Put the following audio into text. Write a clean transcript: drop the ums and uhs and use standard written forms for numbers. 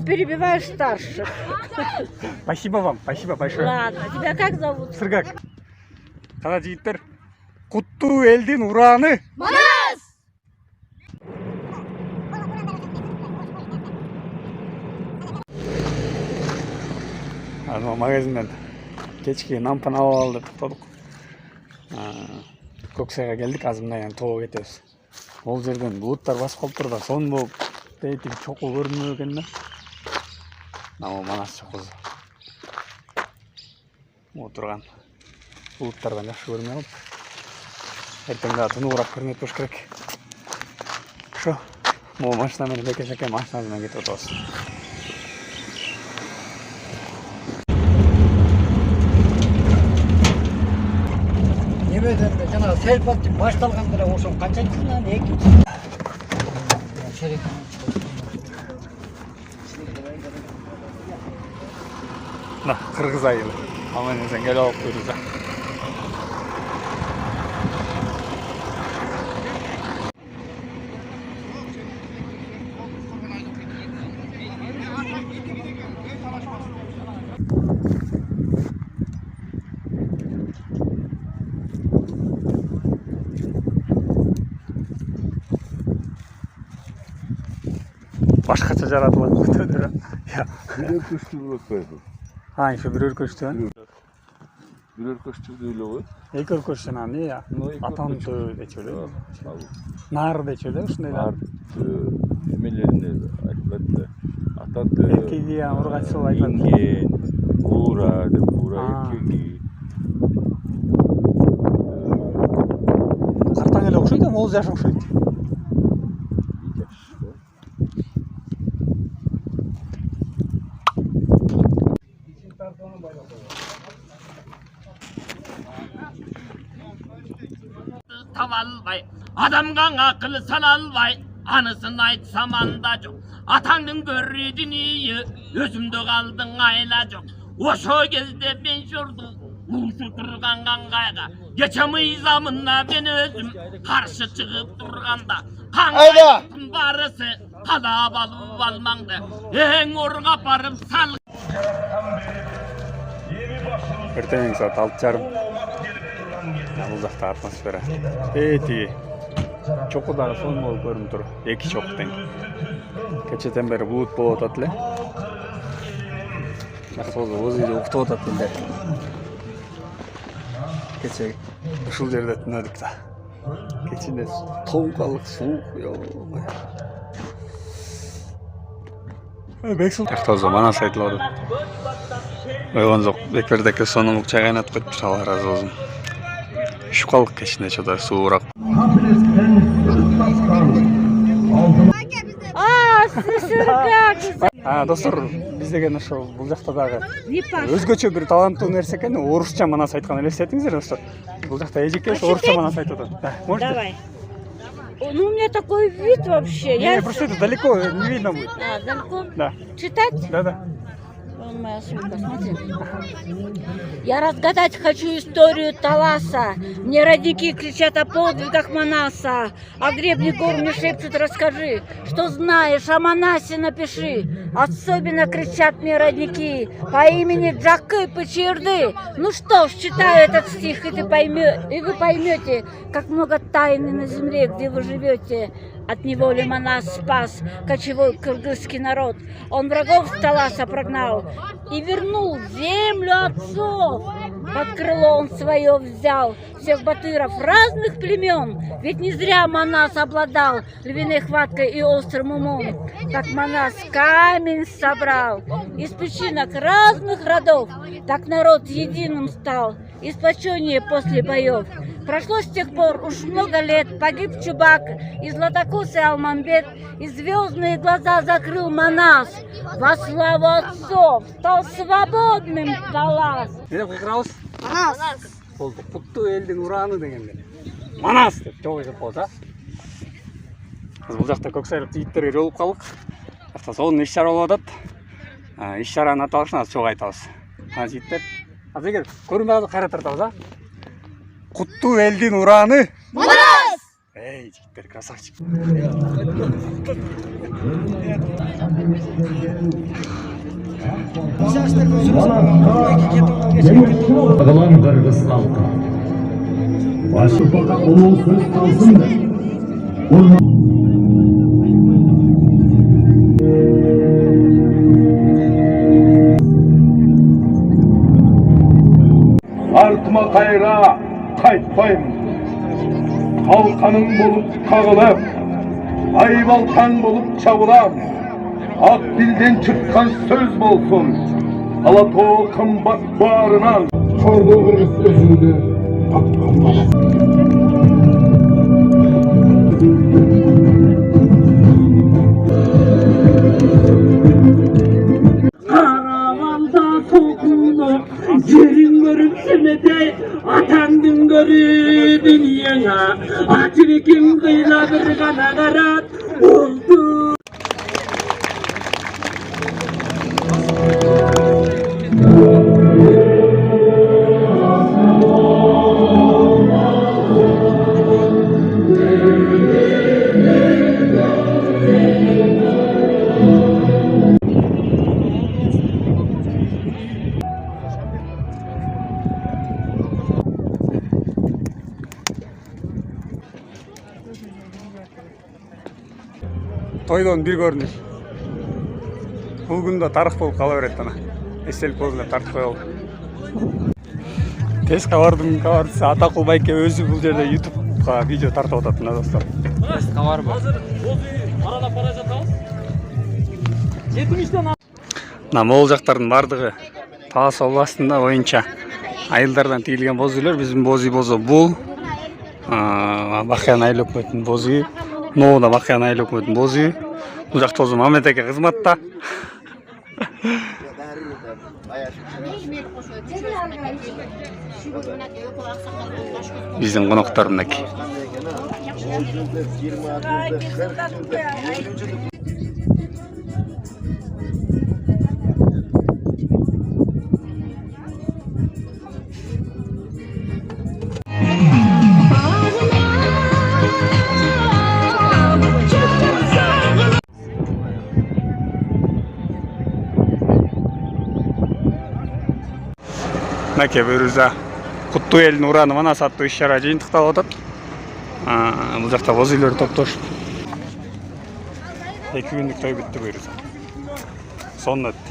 перебиваешь старших. Спасибо вам, спасибо большое. Ладно, тебя как зовут? Сыргак. Кара жигиттер. Куттуу элдин ураны. Манас! Магазинден кечки нампан алып алдык, токтодук. Көксайга келдик, азыр мына тоого кетебиз. Ол жерден булуттар басып калыптыр да, сон болуп дейтиги чокуу көрүнбөй экен да. Мына Манас чокусу. Отурган булуттардан жакшы көрүнбөй калып. Эртең дагы тынуураак көрүнөт болуш керек. Ошо, могу машина менен бекешеке машина менен кетип атабыз. Немеден жана селфат башталганда эле ошо канчанчысынан 2. Мына кыргыз айылы. Аман эсен келип алып койдук. Башкача жаратылган көтөдө. Бир өркөчтүү болот койду. Ошо бир өркөчтүү. Бир өркөчтүү эле го. Эки өркөчтөн аны атанты дечү эле. Нар дечү эле ушундай. Нар эмелерине айтылат. Атанты. Экиги ургачыл айтылат. Бура деп бура экиги. Картаң эле окшойт, могул жаш окшойт. Tavalbay, adamga akıl salalbay, anısın aytsam anda жоқ. Atandın görüdünü, özümde kaldın ayla жоқ. Oşo kezde ben şurdum, uşu turgan kangayga. Geçemi zamında ben özüm, karşı çıkıp durganda. Kangayın barısı, kalap alıp almаңды. En orga barıp sal. Эртең саат 6:30. Бул жакта атмосфера. Тиги чокудагы сон болуп көрүнүп тур. Эки чок тең. Кечеден бери булут болуп атат эле. Жакшы өзү уктуп атат эле. Кече ушул жерде түнөдүк да. Кечинде тоңкалык суук. Бексул тактазы Манас айтылып атат. Ойгон жок. Бекбердеке сонун чай кайнатып коюптур, Алла ыраазы болсун. Üşüp kaldık keşinde çoda soğurak. Достор, биз деген ошо бул жакта дагы өзгөчө бир таланттуу нерсе экен. Орусча Манас айткан элестетиңиздер достор. Бул жакта эжеке орусча Манас айтып атат. Давай. Ну, у меня такой вид вообще. Я просто это далеко не видно будет. Далеко? Да. Читать? Да. Моя сумка, смотри. Я разгадать хочу историю Таласа. Мне родники кричат о подвигах Манаса. О гребне гор мне шепчут, расскажи. Что знаешь о Манасе, напиши. Особенно кричат мне родники по имени Джакы Пачирды. Ну что ж, читаю этот стих, и вы поймете, как много тайны на земле, где вы живете. От неволи Манас спас кочевой кыргызский народ. Он врагов с Таласа прогнал и вернул землю отцов. Под крыло он свое взял всех батыров разных племен. Ведь не зря Манас обладал львиной хваткой и острым умом. Так Манас камень собрал из песчинок разных родов. Так народ единым стал и сплоченнее после боев. Прошло с тех пор уж много лет, погиб Чубак, и златокусый Алмамбет, и звездные глаза закрыл Манас. Во славу отцов стал свободным Талас. Манас. Болду. Куттуу элдин ураны дегенде. Манас деп чогуу болду. Бул жакта көксайрык жигиттерге жолугуп калдык. Сонун иш-чара болуп атат. Иш-чаранын аталышын азыр чогуу айтабыз. Жигиттер, азыр көрүнбөй кайра тартабыз, Куттуу элдин ураны. Манас! Эй, жігіттер, красавчик. Kalan Kırgız halkı. Başbakan ulu söz kalsın da. Artıma kayra kaytpayım. Kalkanım bolup kağılıp, aybaltan bolup çavulam. Ak dilden çıkan söz bolsun. Alatoğ kımbat bağrınan. Çordu Kırgız özünde tatkanmalı. Karavalda sokuldu, yerin görünsün de atandın görü dünyana. Açilikin kıyla bir kana karat oldu. Тойдон бир көрүнүш. Бул күндө тарых болуп кала берет ана. Эстелик болсун деп тартып коелу. Тез кабардын кабардысы Атакул байке өзү бул жерде YouTube'га видео тартып атат мына достор. Тез кабар бар. Азыр аралап бара жатабыз. 70тен мына могул жактардын бардыгы Талас областында боюнча айылдардан тигилген боз үйлөр. Биздин боз үй болсо бул Бакыян айыл өкмөтүнүн боз үйү. Ноуда Бакыян айыл өкмөтүнүн боз үйү. Бул жакта болсо Мамет эке кызматта. Биздин коноктор мынакей. Мынакей бөрүза Куттуу элдин ураны Манас аттуу иш-чара жыйынтыкталып атат. Бул жакта боз үйлөр топтошуп. 2 күндүк той бүттү бөрүза. Сонун өттү.